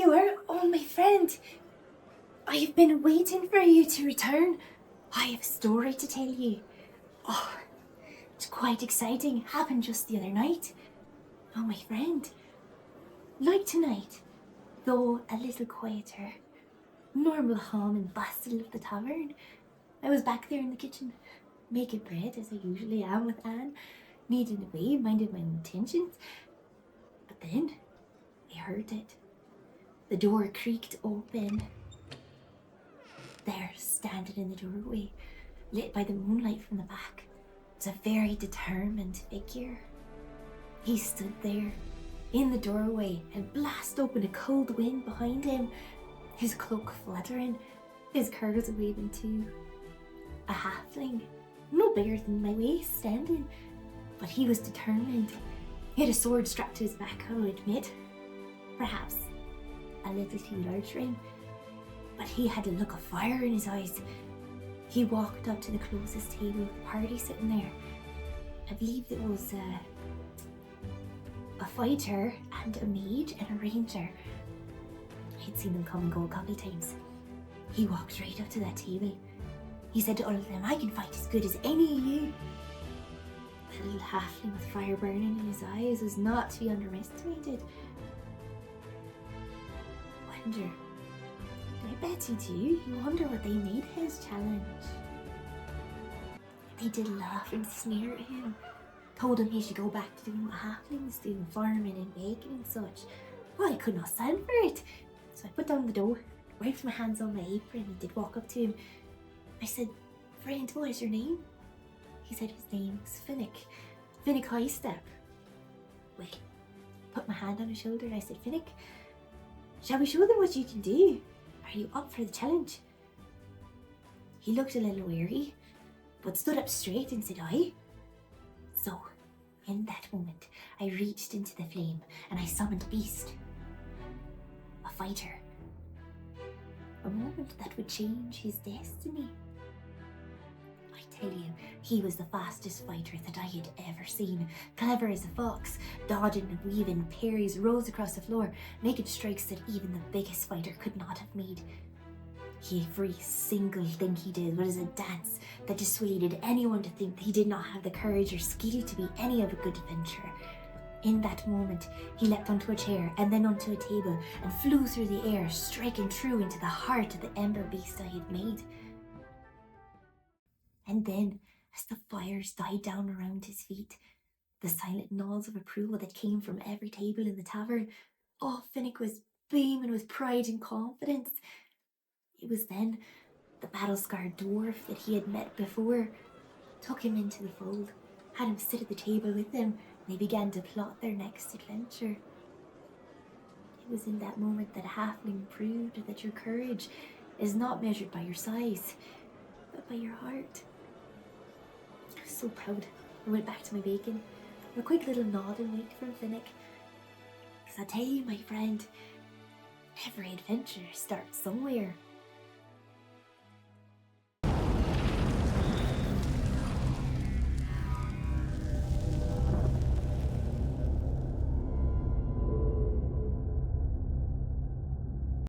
you are! Oh, my friend! I have been waiting for you to return. I have a story to tell you. Oh, it's quite exciting. Happened just the other night. Oh, my friend. Like tonight, though a little quieter. Normal hum and bustle of the tavern. I was back there in the kitchen, making bread as I usually am with Anne, kneading away, minding my intentions. But then I heard it. The door creaked open. There, standing in the doorway, lit by the moonlight from the back, was a very determined figure. He stood there, in the doorway, and blast open a cold wind behind him, his cloak fluttering, his curls waving too. A halfling, no bigger than my waist, standing, but he was determined. He had a sword strapped to his back, I'll admit. Perhaps a little too large for him, but he had a look of fire in his eyes. He walked up to the closest table with the party sitting there. I believe it was a fighter and a mage and a ranger. I'd seen them come and go a couple of times. He walked right up to that table. He said to all of them, "I can fight as good as any of you." The little halfling with fire burning in his eyes was not to be underestimated. Wonder, I bet you do. You wonder what they made his challenge. They did laugh and sneer at him. Told him he should go back to doing what halflings do, farming and baking and such. Well, I could not stand for it. So I put down the dough, wiped my hands on my apron and did walk up to him. I said, "Friend, what is your name?" He said his name was Finnick. Finnick Highstep. Well, put my hand on his shoulder and I said, "Finnick, shall we show them what you can do? Are you up for the challenge?" He looked a little weary, but stood up straight and said, "Aye." So, in that moment, I reached into the flame and I summoned Beast. A fighter. A moment that would change his destiny. I tell you, he was the fastest fighter that I had ever seen. Clever as a fox, dodging and weaving parries rose across the floor, making strikes that even the biggest fighter could not have made. Every single thing he did was a dance that dissuaded anyone to think that he did not have the courage or skill to be any of a good adventurer. In that moment, he leapt onto a chair and then onto a table and flew through the air, striking true into the heart of the ember beast I had made. And then, as the fires died down around his feet, the silent nods of approval that came from every table in the tavern, oh, Finnick was beaming with pride and confidence. It was then the battle-scarred dwarf that he had met before took him into the fold, had him sit at the table with them, and they began to plot their next adventure. It was in that moment that a halfling proved that your courage is not measured by your size, but by your heart. I was so proud. I went back to my bacon, a quick little nod and wink from Finnick. Because I tell you, my friend, every adventure starts somewhere.